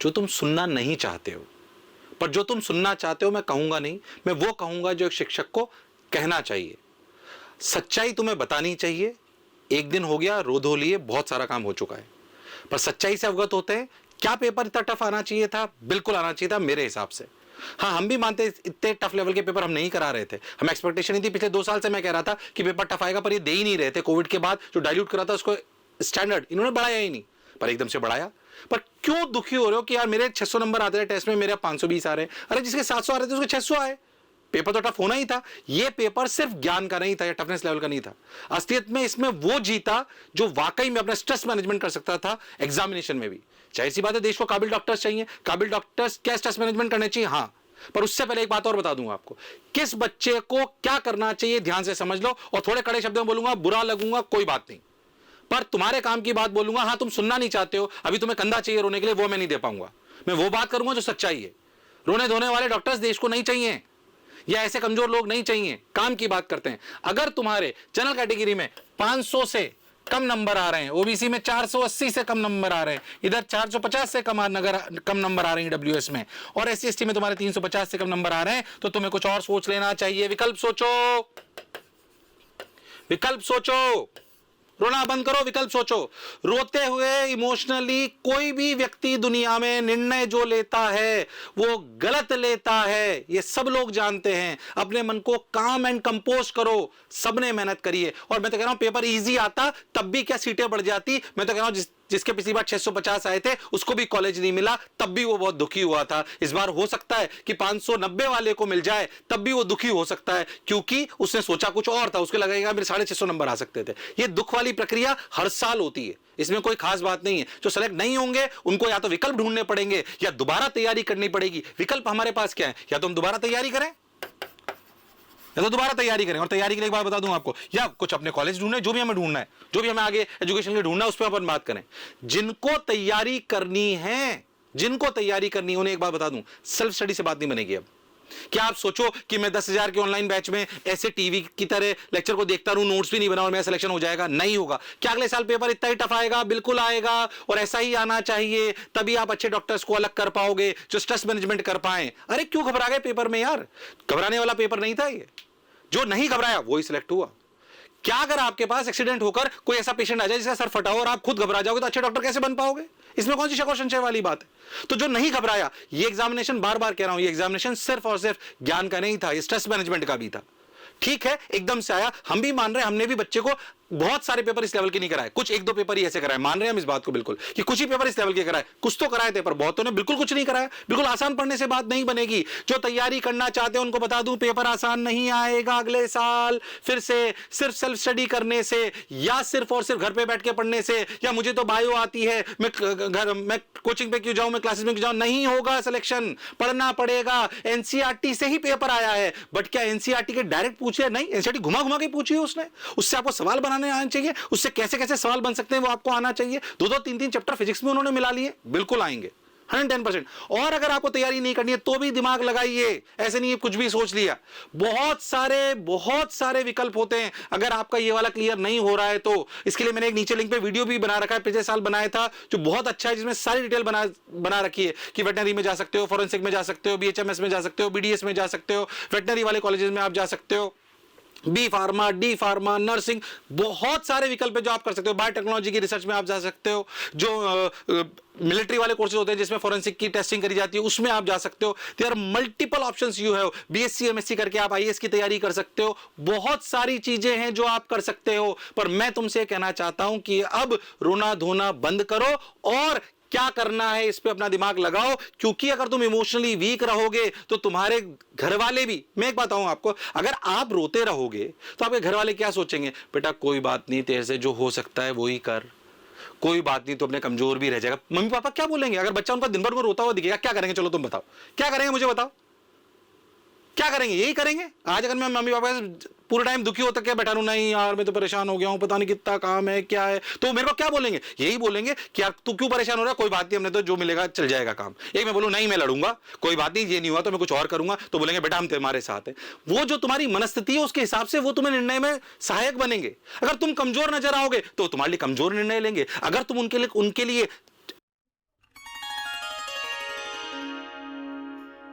जो तुम सुनना नहीं चाहते हो। पर जो तुम सुनना चाहते हो मैं कहूंगा नहीं, मैं वो कहूंगा जो एक शिक्षक को कहना चाहिए। सच्चाई तुम्हें बतानी चाहिए। एक दिन हो गया, रो धो लिए, बहुत सारा काम हो चुका है, पर सच्चाई से अवगत होते हैं। क्या पेपर इतना टफ आना चाहिए था? बिल्कुल आना चाहिए था मेरे हिसाब से। हाँ, हम भी मानते हैं इतने टफ लेवल के पेपर हम नहीं करा रहे थे, हम एक्सपेक्टेशन नहीं थी। पिछले 2 साल से मैं कह रहा था कि पेपर टफ आएगा, पर ये दे ही नहीं रहे थे। कोविड के बाद जो डाइल्यूट करा था उसको स्टैंडर्ड इन्होंने बढ़ाया ही नहीं, पर एकदम से बढ़ाया। पर क्यों दुखी हो रहे हो कि यार मेरे 600 नंबर आते थे टेस्ट में, मेरे 520 आ रहे हैं। अरे जिसके 700 आ रहे थे उसके 600 आए। पेपर तो टफ होना ही था। ये पेपर सिर्फ ज्ञान का नहीं था या टफनेस लेवल का नहीं था। असलियत में इसमें वो जीता जो वाकई में अपना स्ट्रेस मैनेजमेंट कर सकता था एग्जामिनेशन में भी। जाहिर सी बात है, देश को काबिल डॉक्टर्स चाहिए। काबिल डॉक्टर्स क्या स्ट्रेस मैनेजमेंट करने चाहिए? हाँ, पर उससे पहले एक बात और बता दूंगा आपको, किस बच्चे को क्या करना चाहिए ध्यान से समझ लो। और थोड़े कड़े शब्दों में बोलूंगा, बुरा लगूंगा कोई बात नहीं, पर तुम्हारे काम की बात बोलूंगा। हाँ, तुम सुनना नहीं चाहते हो, अभी तुम्हें कंधा चाहिए रोने के लिए, वो मैं नहीं दे पाऊंगा। मैं वो बात करूंगा जो सच्चाई है। रोने धोने वाले डॉक्टर्स देश को नहीं चाहिए, या ऐसे कमजोर लोग नहीं चाहिए। काम की बात करते हैं। अगर तुम्हारे जनरल कैटेगरी में 500 से कम नंबर आ रहे हैं, ओबीसी में 480 से कम नंबर आ रहे हैं, इधर 450 से कम नंबर आ रहे हैं डब्ल्यूएस में, और एससी एसटी में तुम्हारे 350 से कम नंबर आ रहे हैं, तो तुम्हें कुछ और सोच लेना चाहिए। विकल्प सोचो, विकल्प सोचो। रोना बंद करो, विकल्प सोचो। रोते हुए इमोशनली कोई भी व्यक्ति दुनिया में निर्णय जो लेता है वो गलत लेता है, ये सब लोग जानते हैं। अपने मन को काम एंड कंपोज करो। सबने मेहनत करी है। और मैं तो कह रहा हूं पेपर इजी आता तब भी क्या सीटें बढ़ जाती। मैं तो कह रहा हूं जिसके पिछली बार 650 आए थे उसको भी कॉलेज नहीं मिला, तब भी वो बहुत दुखी हुआ था। इस बार हो सकता है कि 590 वाले को मिल जाए, तब भी वो दुखी हो सकता है, क्योंकि उसने सोचा कुछ और था। उसको लगेगा मेरे 650 नंबर आ सकते थे। ये दुख वाली प्रक्रिया हर साल होती है, इसमें कोई खास बात नहीं है। जो सेलेक्ट नहीं होंगे उनको या तो विकल्प ढूंढने पड़ेंगे या दोबारा तैयारी करनी पड़ेगी। विकल्प हमारे पास क्या है? या तो हम दोबारा तैयारी करें, या तो दोबारा तैयारी करें। और तैयारी के लिए एक बात बता दूं आपको, या कुछ अपने कॉलेज ढूंढना है, जो भी हमें ढूंढना है, जो भी हमें आगे एजुकेशन के ढूंढना है, उस पर अपन बात करें। जिनको तैयारी करनी है, जिनको तैयारी करनी है, उन्हें एक बात बता दूं, सेल्फ स्टडी से बात नहीं बनेगी। अब क्या आप सोचो कि मैं 10,000 के ऑनलाइन बैच में ऐसे टीवी की तरह लेक्चर को देखता रहूं, नोट्स भी नहीं बना और मेरा सिलेक्शन हो जाएगा? नहीं होगा। क्या अगले साल पेपर इतना ही टफ आएगा? बिल्कुल आएगा, और ऐसा ही आना चाहिए। तभी आप अच्छे डॉक्टर्स को अलग कर पाओगे जो स्ट्रेस मैनेजमेंट कर पाए। अरे क्यों घबरा गए पेपर में यार? घबराने वाला पेपर नहीं था ये। जो नहीं घबराया वो ही सिलेक्ट हुआ। क्या अगर आपके पास एक्सीडेंट होकर कोई ऐसा पेशेंट आ जाए जिसका सर फटा हो और आप खुद घबरा जाओगे, तो अच्छे डॉक्टर कैसे बन पाओगे? इसमें कौन सी शक और संशय वाली बात है? तो जो नहीं घबराया, ये एग्जामिनेशन, बार बार कह रहा हूं, ये एग्जामिनेशन सिर्फ और सिर्फ ज्ञान का नहीं था, ये स्ट्रेस मैनेजमेंट का भी था। ठीक है, एकदम से आया, हम भी मान रहे हैं, हमने भी बच्चे को बहुत सारे पेपर इस लेवल के नहीं कराए, कुछ 1-2 पेपर ही ऐसे कराए। मान रहे हैं हम इस बात को बिल्कुल कि कुछ ही पेपर इस लेवल के कराए, कुछ तो कराए थे, पर बहुतों ने बिल्कुल कुछ नहीं कराया। बिल्कुल आसान पढ़ने से बात नहीं बनेगी। जो तैयारी करना चाहते हैं उनको बता दूं, पेपर आसान नहीं आएगा अगले साल। फिर से सिर्फ सेल्फ स्टडी करने से, या सिर्फ और सिर्फ घर पे बैठ के पढ़ने से, या मुझे तो बायो आती है, मैं कोचिंग पे क्यों जाऊं, मैं क्लासेस में क्यों जाऊं, नहीं होगा सिलेक्शन। पढ़ना पड़ेगा। एनसीईआरटी से ही पेपर आया है, बट क्या एनसीईआरटी के डायरेक्ट पूछे? नहीं, एनसीईआरटी घुमा घुमा के पूछी है उसने। उससे आपको सवाल बनाने आने चाहिए, उससे कैसे कैसे सवाल बन सकते हैं वो आपको आना चाहिए। 2-2, 3-3 चैप्टर फिजिक्स में उन्होंने मिला लिए, बिल्कुल आएंगे 110%। और अगर आपको तैयारी नहीं करनी है तो भी दिमाग लगाइए, ऐसे नहीं है कुछ भी सोच लिया। बहुत सारे विकल्प होते हैं। अगर आपका ये वाला क्लियर नहीं हो रहा है तो इसके लिए मैंने एक नीचे लिंक पे वीडियो भी बना रखा है, पिछले साल बनाया था, जो बहुत अच्छा है, जिसमें सारी डिटेल बना रखी है कि वेटनरी में जा सकते हो, फॉरेंसिक में जा सकते हो, बीएचएमएस में जा सकते हो, बीडीएस में जा सकते हो, वेटनरी वाले कॉलेजेस में आप जा सकते हो, B pharma, D pharma, nursing, बहुत सारे विकल्प है जो आप कर सकते हो। बायोटेक्नोलॉजी की रिसर्च में आप जा सकते हो, जो मिलिट्री वाले कोर्सेज होते हैं जिसमें फॉरेंसिक की टेस्टिंग करी जाती है, उसमें आप जा सकते हो। There are multiple options you have. BSc MSc करके आप आईएएस की तैयारी कर सकते हो। बहुत सारी चीजें हैं जो आप कर सकते हो, पर मैं तुमसे कहना चाहता हूं कि अब रोना धोना बंद करो और क्या करना है इस पे अपना दिमाग लगाओ। क्योंकि अगर तुम इमोशनली वीक रहोगे तो तुम्हारे घर वाले भी, मैं एक बताऊं आपको, अगर आप रोते रहोगे तो आपके घर वाले क्या सोचेंगे? बेटा कोई बात नहीं, तेरे से जो हो सकता है वो ही कर, कोई बात नहीं, तो अपने कमजोर भी रह जाएगा। मम्मी पापा क्या बोलेंगे? अगर बच्चा उनका दिन भर को रोता हुआ दिखेगा, क्या करेंगे? चलो तुम बताओ, क्या करेंगे? मुझे बताओ, क्या करेंगे? यही करेंगे। आज अगर मैं मम्मी पापा से पूरे टाइम दुखी होता क्या बैठा रहूं, नहीं यार मैं तो परेशान हो गया हूं, पता नहीं कितना काम है, क्या है, तो मेरे को क्या बोलेंगे? यही बोलेंगे कि यार तू क्यों परेशान हो रहा है, कोई बात नहीं, हमने तो जो मिलेगा चल जाएगा काम। एक मैं बोलूं नहीं मैं लड़ूंगा, कोई बात नहीं, ये नहीं हुआ तो मैं कुछ और करूंगा, तो बोलेंगे बेटा हम तुम्हारे साथ हैं। वो जो तुम्हारी मनस्थिति है उसके हिसाब से वो तुम्हें निर्णय में सहायक बनेंगे। अगर तुम कमजोर नजर आओगे तो तुम्हारे लिए कमजोर निर्णय लेंगे। अगर तुम उनके लिए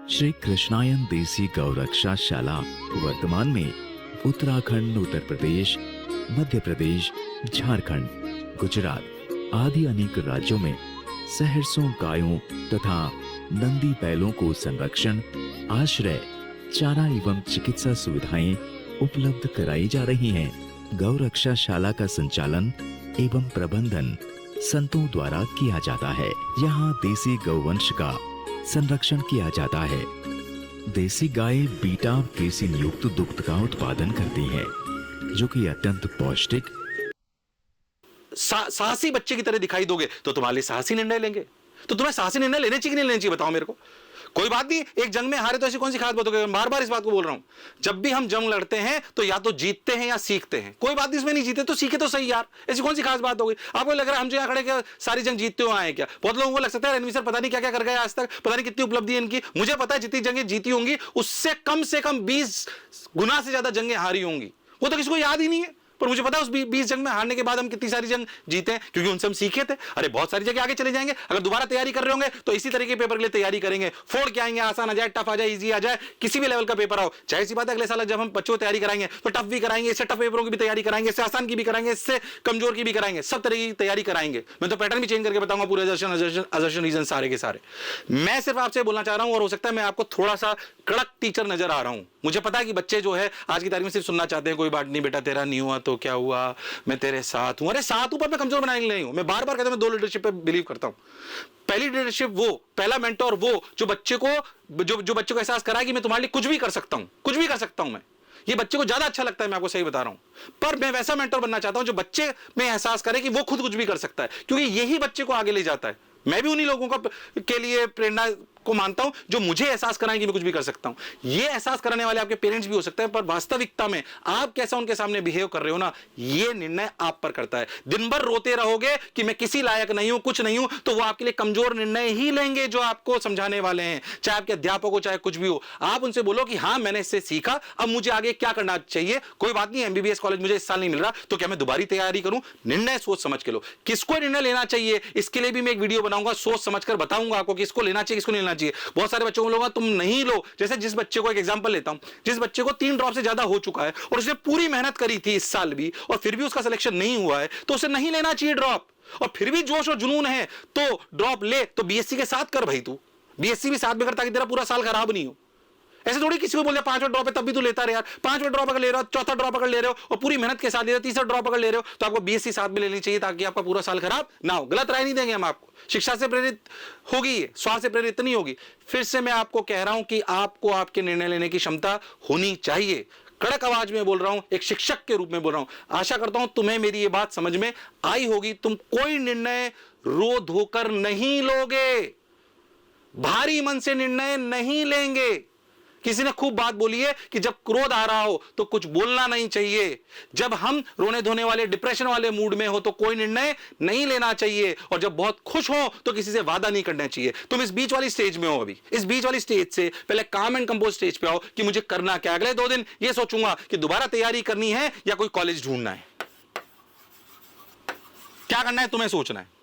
श्री कृष्णायन देसी गौरक्षा शाला वर्तमान में उत्तराखंड, उत्तर प्रदेश, मध्य प्रदेश, झारखंड, गुजरात आदि अनेक राज्यों में सहरसों गायों तथा नंदी बैलों को संरक्षण, आश्रय, चारा एवं चिकित्सा सुविधाएं उपलब्ध कराई जा रही हैं। गौरक्षा शाला का संचालन एवं प्रबंधन संतों द्वारा किया जाता है। यहाँ देसी गौवंश का संरक्षण किया जाता है। देसी गाय बीटा केसिन युक्त दुग्ध का उत्पादन करती है, जो कि अत्यंत पौष्टिक। साहसी बच्चे की तरह दिखाई दोगे तो तुम्हारे लिए साहसी निर्णय लेंगे। तो तुम्हें साहसी निर्णय लेने चाहिए कि नहीं लेने चाहिए, बताओ मेरे को। कोई बात नहीं, एक जंग में हारे तो ऐसी कौन सी खास बात हो गई। बार बार इस बात को बोल रहा हूं, जब भी हम जंग लड़ते हैं तो या तो जीतते हैं या सीखते हैं। कोई बात नहीं, इसमें नहीं जीते तो सीखे तो सही यार, ऐसी कौन सी खास बात हो गई। आपको लग रहा है हम जो यहाँ खड़े क्या सारी जंग जीतते हुए आए क्या। बहुत लोगों को लग सकता है रणवीर सर पता नहीं क्या क्या कर गए आज तक, पता नहीं कितनी उपलब्धि इनकी। मुझे पता है जितनी जंगें जीती होंगी उससे कम 20 गुना से ज्यादा जंगें हारी होंगी, वो तो किसी को याद ही नहीं है। पर मुझे पता है उस 20 जंग में हारने के बाद हम कितनी सारी जंग जीते हैं, क्योंकि उनसे हम सीखे थे। अरे बहुत सारी जगह आगे चले जाएंगे। अगर दोबारा तैयारी कर रहे होंगे तो इसी तरीके के पेपर के लिए तैयारी करेंगे, फोड़ के आएंगे, आसान आ जाए, टफ आ जाए, इजी आ जाए, किसी भी लेवल का पेपर आओ। चाहे सी बात है अगले साल जब हम बच्चों को तैयारी कराएंगे तो टफ भी कराएंगे, इससे टफ पेपरों की भी तैयारी कराएंगे, इससे आसान की भी कराएंगे, इससे कमजोर की भी कराएंगे, सब तरह की तैयारी कराएंगे। मैं तो पैटर्न भी चेंज करके बताऊंगा, पूरे अजर्शन रीजन सारे के सारे। मैं सिर्फ आपसे बोलना चाह रहा हूं, और हो सकता है मैं आपको थोड़ा सा कड़क टीचर नजर आ रहा हूं। मुझे पता है कि बच्चे जो है आज की तारीख में सिर्फ सुनना चाहते हैं, कोई बात नहीं बेटा तेरा नहीं हुआ तो क्या हुआ, मैं तेरे साथ हूं। अरे साथ ऊपर मैं कमजोर बनाने के लिए नहीं हूं। मैं बार बार कहता हूं मैं 2 लीडरशिप पे बिलीव करता हूं। पहली लीडरशिप वो, पहला मेंटोर वो जो बच्चे को एहसास कराए कि मैं तुम्हारे लिए कुछ भी कर सकता हूं, कुछ भी कर सकता हूं मैं। ये बच्चे को ज्यादा अच्छा लगता है, मैं आपको सही बता रहा हूं। पर मैं वैसा मेंटोर बनना चाहता हूं जो बच्चे में एहसास करे कि वो खुद कुछ भी कर सकता है, क्योंकि यही बच्चे को आगे ले जाता है। मैं भी उन्हीं लोगों के लिए प्रेरणा को मानता हूं जो मुझे एहसास कराएं कि मैं कुछ भी कर सकता हूं। ये एहसास कराने वाले आपके पेरेंट्स भी हो सकते हैं, पर वास्तविकता में आप कैसा उनके सामने बिहेव कर रहे हो ना, ये निर्णय आप पर करता है। दिन भर रोते रहोगे कि मैं किसी लायक नहीं हूं, कुछ नहीं हूं, तो वो आपके लिए कमजोर निर्णय ही लेंगे जो आपको समझाने वाले हैं, चाहे आपके अध्यापक हो चाहे कुछ भी हो। आप उनसे बोलो कि हाँ मैंने इससे सीखा, अब मुझे आगे क्या करना चाहिए। कोई बात नहीं, एमबीबीएस कॉलेज मुझे इस साल नहीं मिल रहा तो क्या मैं दोबारा तैयारी करूं। निर्णय सोच समझ के लो। किसको निर्णय लेना चाहिए इसके लिए भी मैं एक वीडियो बनाऊंगा, सोच समझकर बताऊंगा आपको कि इसको लेना चाहिए किसको नहीं लेना चाहिए। बहुत सारे बच्चों को लोग तुम नहीं लो, जैसे जिस बच्चे को एक एग्जांपल लेता हूं, जिस बच्चे को 3 ड्रॉप से ज्यादा हो चुका है और उसने पूरी मेहनत करी थी इस साल भी और फिर भी उसका सिलेक्शन नहीं हुआ है, तो उसे नहीं लेना चाहिए ड्रॉप। और फिर भी जोश और जुनून है तो ड्रॉप ले, तो बीएससी के साथ कर भाई, तू बीएससी भी साथ में कर ताकि तेरा पूरा साल खराब नहीं हो। ऐसे थोड़ी किसी को बोल दिया 5वां ड्रॉप है तब भी तू लेता रहे यार। 5वां ड्रॉप अगर ले रहे हो, 4था ड्रॉप अगर ले रहे हो और पूरी मेहनत के साथ ले रहे हो, 3रा ड्रॉप अगर ले रहे हो, तो आपको बीएससी साथ में लेनी चाहिए ताकि आपका पूरा साल खराब ना हो। गलत राय नहीं देंगे हम आपको, शिक्षा से प्रेरित होगी, स्वार्थ से प्रेरित नहीं होगी। फिर से मैं आपको कह रहा हूं कि आपको आपके निर्णय लेने की क्षमता होनी चाहिए। कड़क आवाज में बोल रहा हूं, एक शिक्षक के रूप में बोल रहा हूं। आशा करता हूं तुम्हें मेरी ये बात समझ में आई होगी। तुम कोई निर्णय रो धोकर नहीं लोगे, भारी मन से निर्णय नहीं लेंगे। किसी ने खूब बात बोली है कि जब क्रोध आ रहा हो तो कुछ बोलना नहीं चाहिए, जब हम रोने धोने वाले डिप्रेशन वाले मूड में हो तो कोई निर्णय नहीं लेना चाहिए, और जब बहुत खुश हो तो किसी से वादा नहीं करना चाहिए। तुम इस बीच वाली स्टेज में हो, अभी इस बीच वाली स्टेज से पहले काम एंड कंपोज स्टेज पे आओ कि मुझे करना क्या। अगले 2 दिन ये सोचूंगा कि दोबारा तैयारी करनी है या कोई कॉलेज ढूंढना है। क्या करना है तुम्हें सोचना है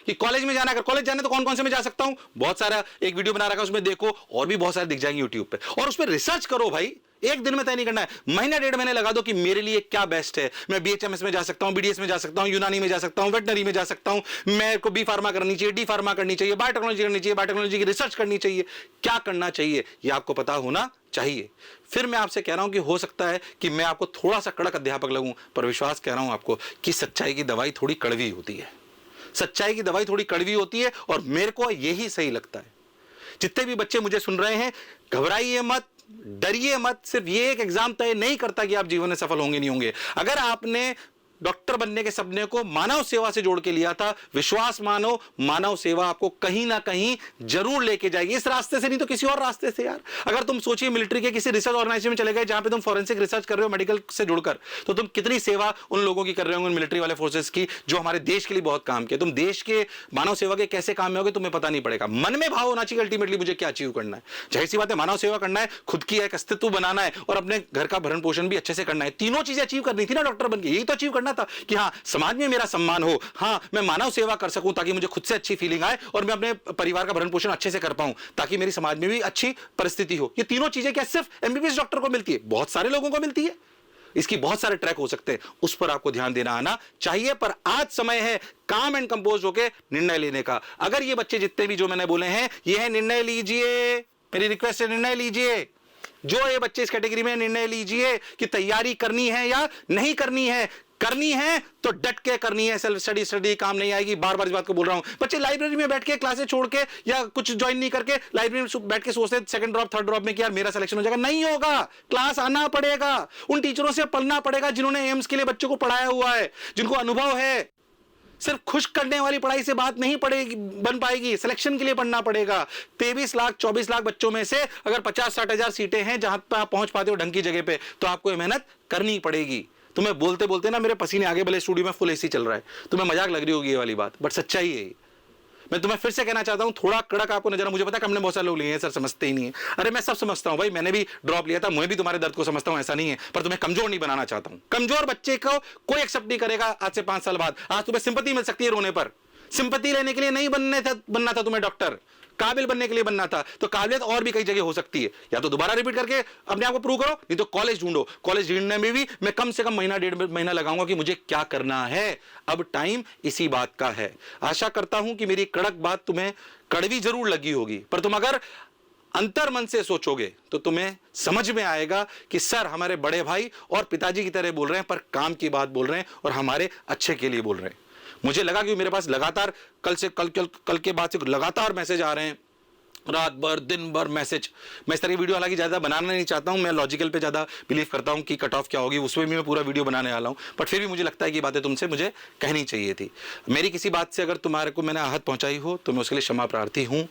कि कॉलेज में जाना है। अगर कॉलेज जाना है तो कौन कौन से में जा सकता हूं, बहुत सारा एक वीडियो बना रखा है उसमें देखो, और भी बहुत सारे दिख जाएंगे यूट्यूब पे, और उस पर रिसर्च करो भाई। एक दिन में तय नहीं करना है, महीना 1.5 महीने लगा दो कि मेरे लिए क्या बेस्ट है। मैं बीएचएमएस में जा सकता हूं, बीडीएस में जा सकता हूं, यूनानी में जा सकता हूं, वेटनरी में जा सकता हूं, मेरे को बी फार्मा करनी चाहिए, डी फार्मा करनी चाहिए, बायोटेक्नोलॉजी करनी चाहिए, बायोटेक्नोलॉजी की रिसर्च करनी चाहिए। क्या करना चाहिए यह आपको पता होना चाहिए। फिर मैं आपसे कह रहा हूं कि हो सकता है कि मैं आपको थोड़ा सा कड़क अध्यापक लगूं, पर विश्वास कह रहा हूं आपको कि सच्चाई की दवाई थोड़ी कड़वी होती है। सच्चाई की दवाई थोड़ी कड़वी होती है और मेरे को यही सही लगता है। जितने भी बच्चे मुझे सुन रहे हैं, घबराइए मत, डरिए मत। सिर्फ ये एक एग्जाम तय नहीं करता कि आप जीवन में सफल होंगे नहीं होंगे। अगर आपने डॉक्टर बनने के सपने को मानव सेवा से जोड़ के लिया था, विश्वास मानो मानव सेवा आपको कहीं ना कहीं जरूर लेके जाएगी, इस रास्ते से नहीं तो किसी और रास्ते से यार। अगर तुम सोचिए मिलिट्री के किसी रिसर्च ऑर्गेनाइजेशन में चले गए जहां पे तुम फॉरेंसिक रिसर्च कर रहे हो मेडिकल से जुड़कर, तो तुम कितनी सेवा उन लोगों की कर रहे होंगे, मिलिट्री वाले फोर्सेस की, जो हमारे देश के लिए बहुत काम किया। तुम देश के मानव सेवा के कैसे काम में होगे तुम्हें पता नहीं पड़ेगा। मन में भाव होना चाहिए अल्टीमेटली मुझे क्या अचीव करना है। जाहिर सी बात है मानव सेवा करना है, खुद की एक अस्तित्व बनाना है और अपने घर का भरण पोषण भी अच्छे से करना है। तीनों चीजें अचीव करनी थी ना डॉक्टर बनके, यही तो अचीव करना करना था कि हाँ समाज में मेरा सम्मान हो, हाँ मैं मानव सेवा कर सकूं ताकि मुझे खुद से अच्छी फीलिंग आए और मैं अपने परिवार का भरण पोषण अच्छे से कर पाऊं ताकि मेरी समाज में भी अच्छी परिस्थिति हो। ये तीनों चीजें क्या सिर्फ एमबीबीएस डॉक्टर को मिलती है? बहुत सारे लोगों को मिलती है। इसकी बहुत सारे ट्रैक हो सकते हैं, उस पर आपको ध्यान देना आना चाहिए। पर आज समय है काम एंड कंपोज होके निर्णय लेने का। अगर ये बच्चे जितने भी जो मैंने बोले हैं ये है, निर्णय लीजिए, मेरी रिक्वेस्ट है निर्णय लीजिए। जो ये बच्चे इस कैटेगरी में, निर्णय लीजिए कि तैयारी करनी है या नहीं करनी है। करनी है तो डट के करनी है, सेल्फ स्टडी काम नहीं आएगी। बार बार इस बात को बोल रहा हूं। बच्चे लाइब्रेरी में बैठ के क्लासेस छोड़ के या कुछ ज्वाइन नहीं करके लाइब्रेरी में बैठ के सोचते सेकंड ड्रॉप थर्ड ड्रॉप में कि यार मेरा सिलेक्शन हो जाएगा। नहीं होगा, क्लास आना पड़ेगा, उन टीचरों से पढ़ना पड़ेगा जिन्होंने एम्स के लिए बच्चों को पढ़ाया हुआ है, जिनको अनुभव है। सिर्फ खुश करने वाली पढ़ाई से बात नहीं पड़ेगी, बन पाएगी, सिलेक्शन के लिए पढ़ना पड़ेगा। 23 लाख 24 लाख बच्चों में से अगर 50-60 हजार सीटें हैं जहां पर आप पहुंच पाते हो ढंग की जगह पे, तो आपको ये मेहनत करनी पड़ेगी। तुम्हें बोलते बोलते ना मेरे पसीने आगे, भले स्टूडियो में फुल एसी चल रहा है, तुम्हें मजाक लग रही होगी ये वाली बात, बट सच्चाई है। मैं तुम्हें फिर से कहना चाहता हूं, थोड़ा कड़क आपको नजर, मुझे पता है हमने बहुत सारे लोग लिए हैं सर, समझते ही नहीं है। अरे मैं सब समझता हूं भाई, मैंने भी ड्रॉप लिया था, मैं भी तुम्हारे दर्द को समझता हूं, ऐसा नहीं है, पर तुम्हें कमजोर नहीं बनाना चाहता हूं। कमजोर बच्चे को कोई एक्सेप्ट नहीं करेगा आज से 5 साल बाद। आज तुम्हें सिंपैथी मिल सकती है रोने पर, सिंपैथी लेने के लिए नहीं बनना था तुम्हें डॉक्टर, काबिल बनने के लिए बनना था। तो काबिलियत और भी कई जगह हो सकती है, या तो दोबारा रिपीट करके अपने आप को प्रूव करो, नहीं तो कॉलेज ढूंढो। कॉलेज ढूंढने में भी मैं कम से कम महीना 1.5 महीना लगाऊंगा कि मुझे क्या करना है। अब टाइम इसी बात का है। आशा करता हूं कि मेरी कड़क बात तुम्हें कड़वी जरूर लगी होगी, पर तुम अगर अंतर मन से सोचोगे तो तुम्हें समझ में आएगा कि सर हमारे बड़े भाई और पिताजी की तरह बोल रहे हैं, पर काम की बात बोल रहे हैं और हमारे अच्छे के लिए बोल रहे हैं। मुझे लगा कि मेरे पास लगातार कल के बाद से लगातार मैसेज आ रहे हैं, रात भर दिन भर मैसेज। मैं इस तरह की वीडियो हालांकि ज़्यादा बनाना नहीं चाहता हूं, मैं लॉजिकल पे ज़्यादा बिलीव करता हूं कि कट ऑफ क्या होगी, उसमें भी मैं पूरा वीडियो बनाने वाला हूं। बट फिर भी मुझे लगता है कि बातें तुमसे मुझे कहनी चाहिए थी। मेरी किसी बात से अगर तुम्हारे को मैंने आहत पहुंचाई हो तो मैं उसके लिए क्षमा प्रार्थी हूं।